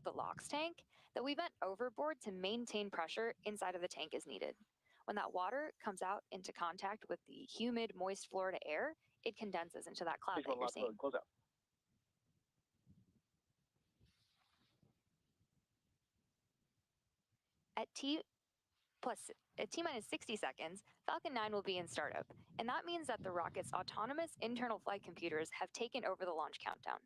the LOX tank that we vent overboard to maintain pressure inside of the tank as needed. When that water comes out into contact with the humid, moist Florida air, it condenses into that cloud that you're seeing. Close out. At T-minus 60 seconds, Falcon 9 will be in startup, and that means that the rocket's autonomous internal flight computers have taken over the launch countdown.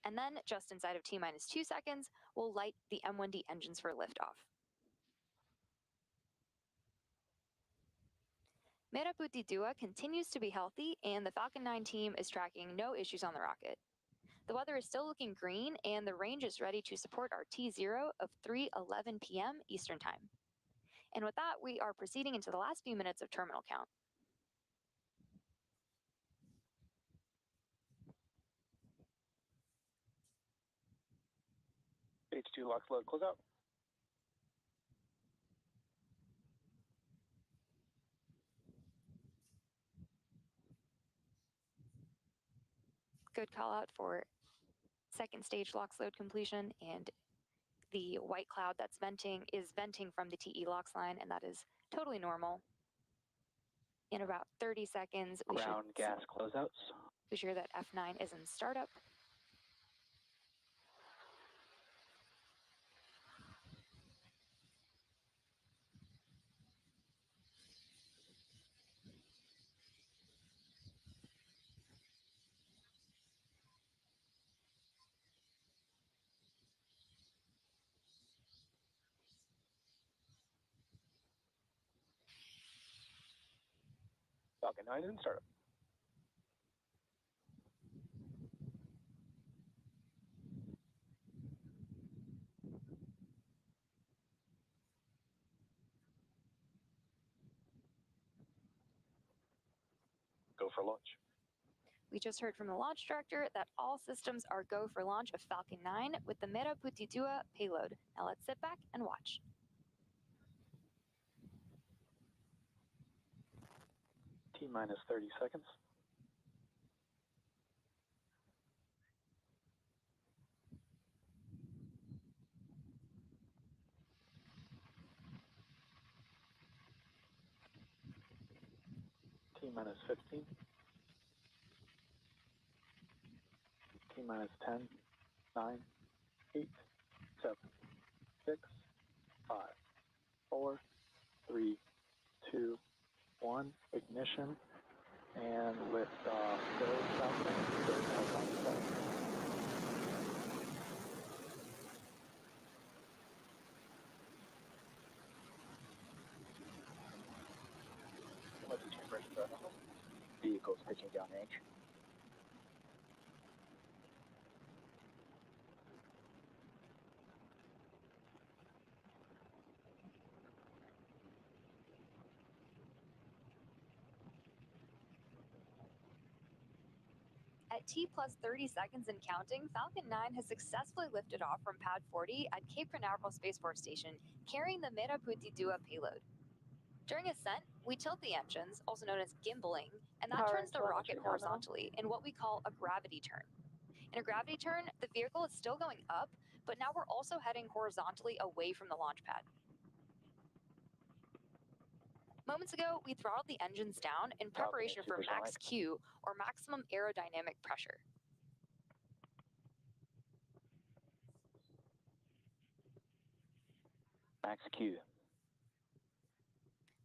And then, just inside of T-minus 2 seconds, we'll light the M1D engines for liftoff. Merah Putih 2 continues to be healthy, and the Falcon 9 team is tracking no issues on the rocket. The weather is still looking green, and the range is ready to support our T0 of 3:11 p.m. Eastern Time. And with that, we are proceeding into the last few minutes of terminal count. H2 LOX load, close out. Good call out for second stage LOX load completion, and the white cloud that's venting is venting from the TE LOX line, and that is totally normal. In about 30 seconds, we Ground gas closeouts. Be sure that F9 is in startup. Falcon 9 in startup. Go for launch. We just heard from the launch director that all systems are go for launch of Falcon 9 with the Merah Putih 2 payload. Now let's sit back and watch. T-minus 30 seconds. T-minus 15. T-minus 10, 9, 8, 7, 6, 5, 4, 3, 2, 1. Ignition and lift off. Go Falcon. Go Falcon. Vehicles pitching down range. At T plus 30 seconds and counting, Falcon 9 has successfully lifted off from Pad 40 at Cape Canaveral Space Force Station, carrying the Merah Putih 2 payload. During ascent, we tilt the engines, also known as gimbaling, and that turns the rocket horizontally in what we call a gravity turn. In a gravity turn, the vehicle is still going up, but now we're also heading horizontally away from the launch pad. Moments ago, we throttled the engines down in preparation for max Q, or maximum aerodynamic pressure. Max Q.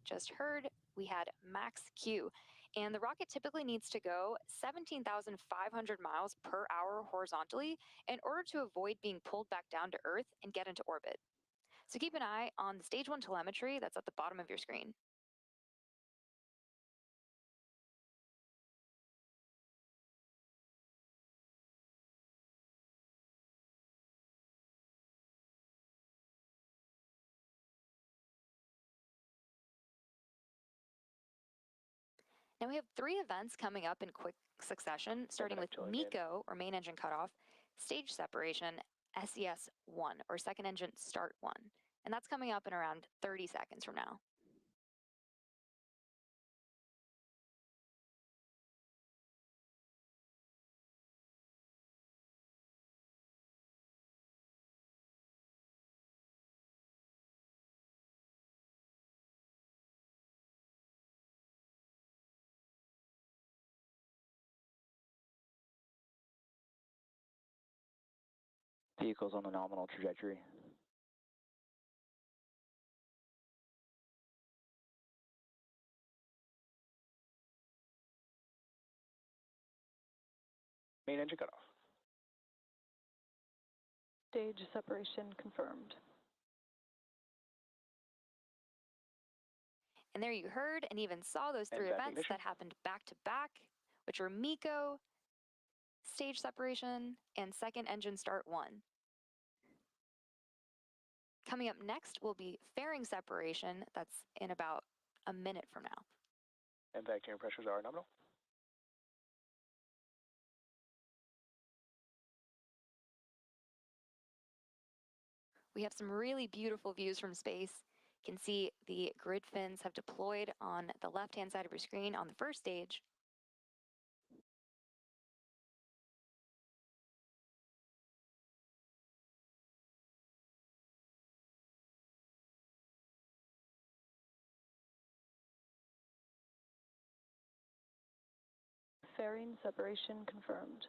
Just heard, we had max Q, and the rocket typically needs to go 17,500 miles per hour horizontally in order to avoid being pulled back down to Earth and get into orbit. So keep an eye on the stage 1 telemetry that's at the bottom of your screen. Now we have 3 events coming up in quick succession, starting with MECO, or main engine cutoff, stage separation, SES-1, or second engine start 1. And that's coming up in around 30 seconds from now. Vehicles on the nominal trajectory. Main engine cutoff. Stage separation confirmed. And there you heard and even saw those three And events ignition. that happened back to back, which were MECO, stage separation, and second engine start 1. Coming up next will be fairing separation. That's in about a minute from now. And vacuum pressures are nominal. We have some really beautiful views from space. You can see the grid fins have deployed on the left-hand side of your screen on the first stage. Fairing separation confirmed.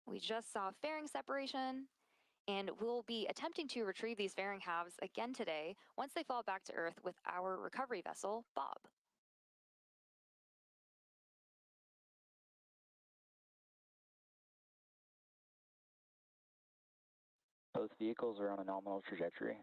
We just saw fairing separation, and we'll be attempting to retrieve these fairing halves again today once they fall back to Earth with our recovery vessel, Bob. Both vehicles are on a nominal trajectory.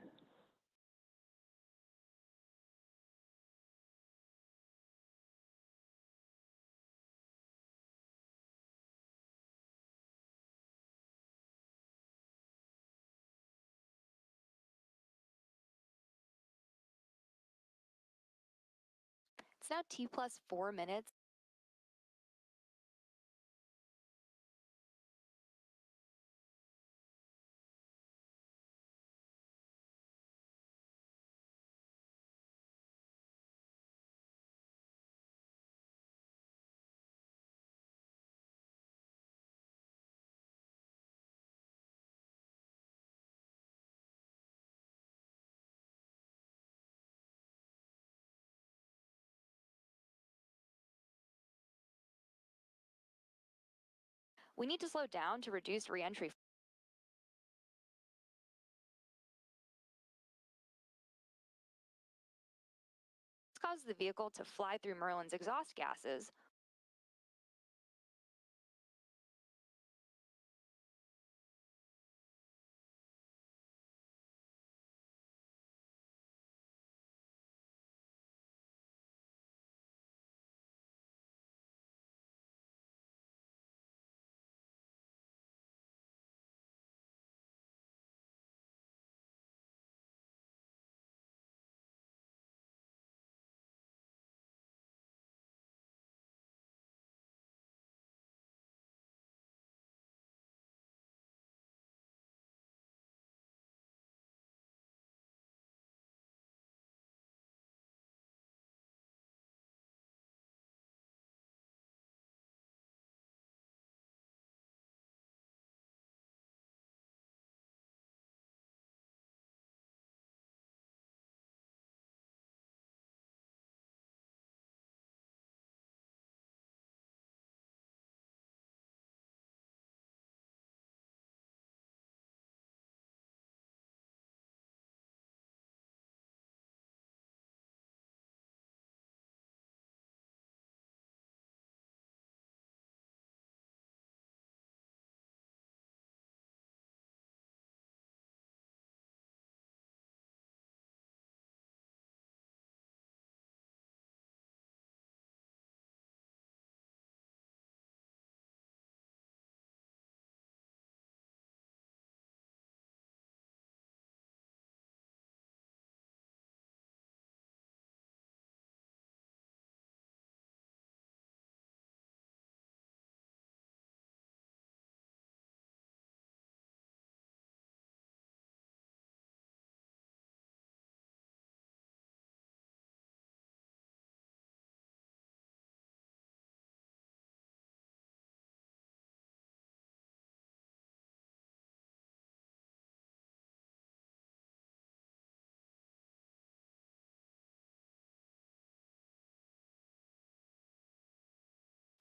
It's now T plus 4 minutes. We need to slow down to reduce reentry. This causes the vehicle to fly through Merlin's exhaust gases.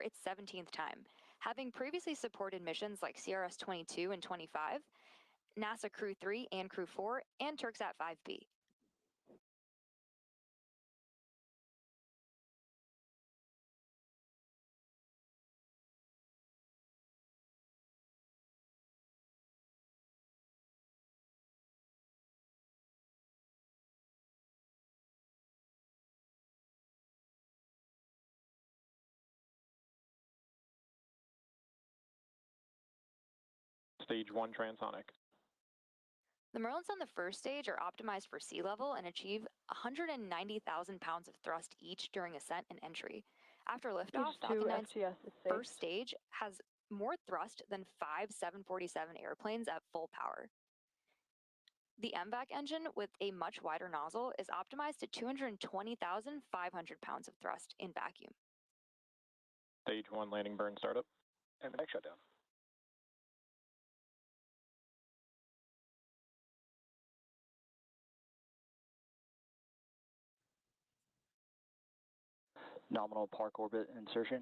Its 17th time. having previously supported missions like CRS-22 and 25, NASA Crew 3 and Crew 4, and Turksat 5B. Stage 1 transonic. The Merlins on the first stage are optimized for sea level and achieve 190,000 pounds of thrust each during ascent and entry. After liftoff, Stage 2 Falcon 9's FTS is safe. first stage has more thrust than 5 747 airplanes at full power. The MVAC engine, with a much wider nozzle, is optimized to 220,500 pounds of thrust in vacuum. Stage 1 landing burn startup. And the next shutdown. Nominal park orbit insertion.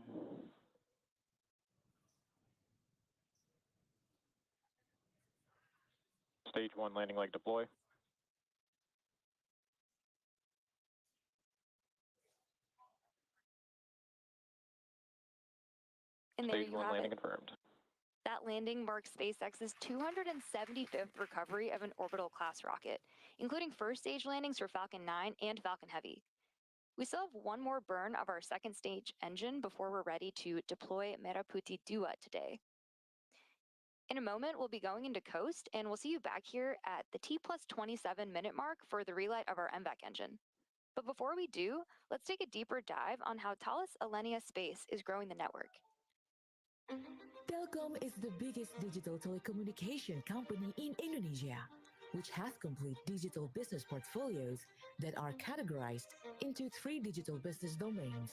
Stage 1 landing leg deploy. And there Stage you 1 have landing it. confirmed. That landing marks SpaceX's 275th recovery of an orbital class rocket, including first stage landings for Falcon 9 and Falcon Heavy. We still have one more burn of our second stage engine before we're ready to deploy Meraputi Dua today. In a moment, we'll be going into coast, and we'll see you back here at the T+27 minute mark for the relight of our MVAC engine. But before we do, let's take a deeper dive on how Thales Alenia Space is growing the network. Telkom is the biggest digital telecommunication company in Indonesia, which has complete digital business portfolios that are categorized into 3 digital business domains.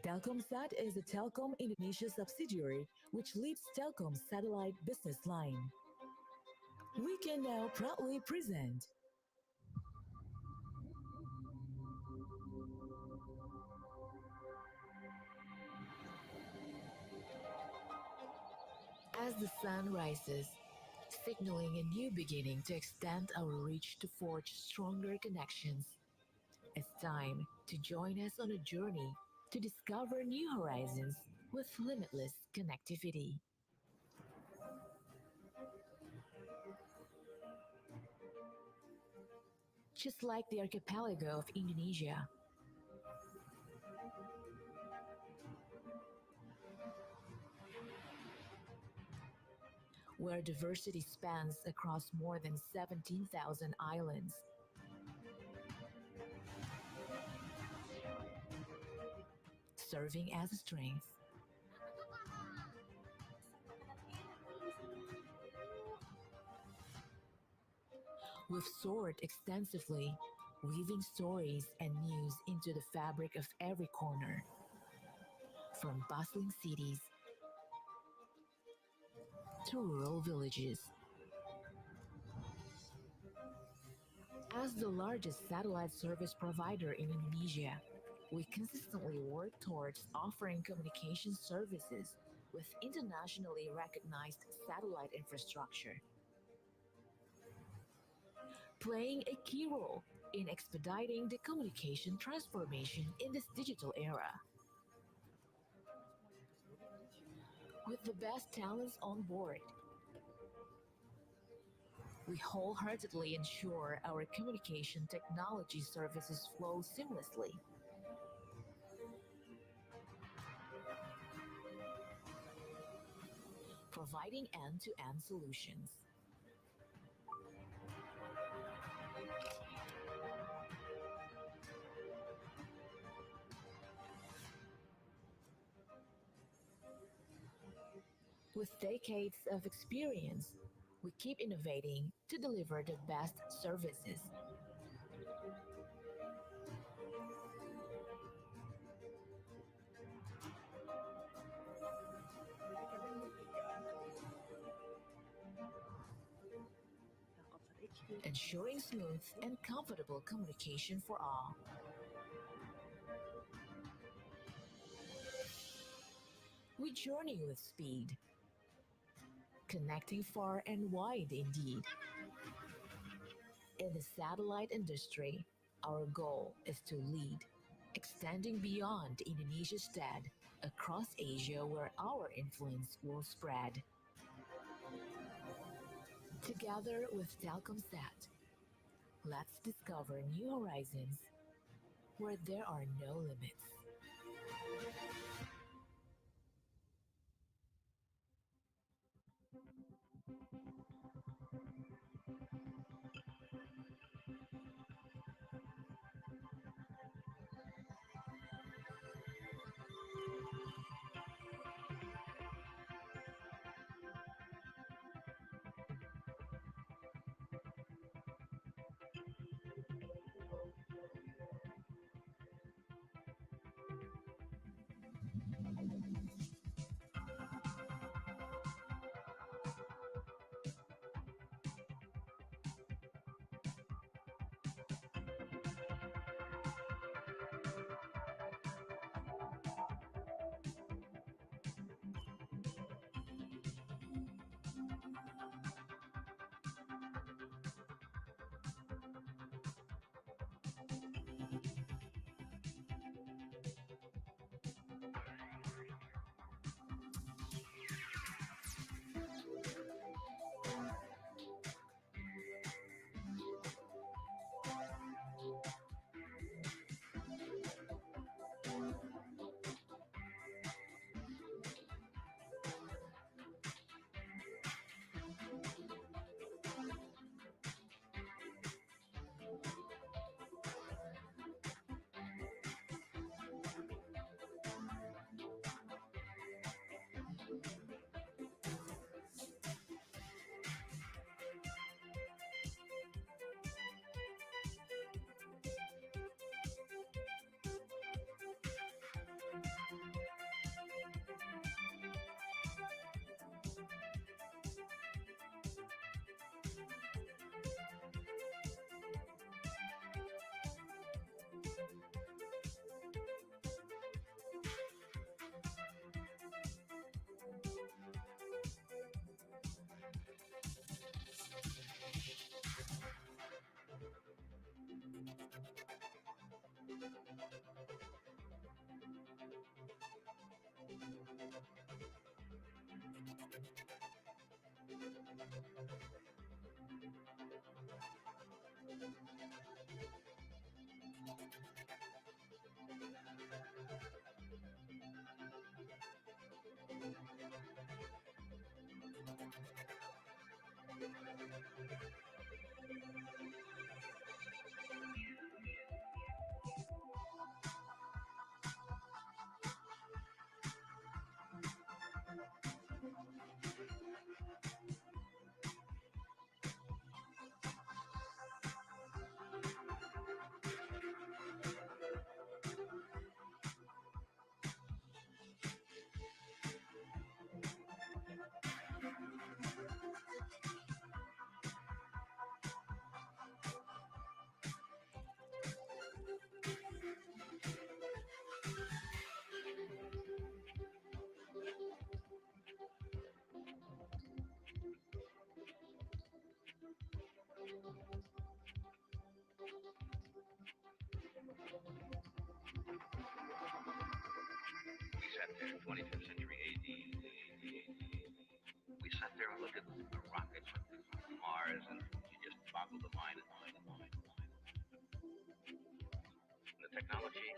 Telkomsat is a Telkom Indonesia subsidiary which leads Telkom's satellite business line. We can now proudly present As the sun rises, signaling a new beginning to extend our reach to forge stronger connections. It's time to join us on a journey to discover new horizons with limitless connectivity. Just like the archipelago of Indonesia, where diversity spans across more than 17,000 islands. Serving as a strength. We've soared extensively, weaving stories and news into the fabric of every corner. From bustling cities to rural villages. As the largest satellite service provider in Indonesia, we consistently work towards offering communication services with internationally recognized satellite infrastructure, playing a key role in expediting the communication transformation in this digital era. With the best talents on board, we wholeheartedly ensure our communication technology services flow seamlessly. Providing end-to-end solutions. With decades of experience, we keep innovating to deliver the best services. Ensuring smooth and comfortable communication for all. we journey with speed, connecting far and wide indeed. In the satellite industry, our goal is to lead, extending beyond Indonesia's stead across Asia where our influence will spread. Together with Telkomsat, let's discover new horizons where there are no limits. We sat there in 25th century AD. We sat there and looked at the rockets from Mars, and you just boggled the mind. And the technology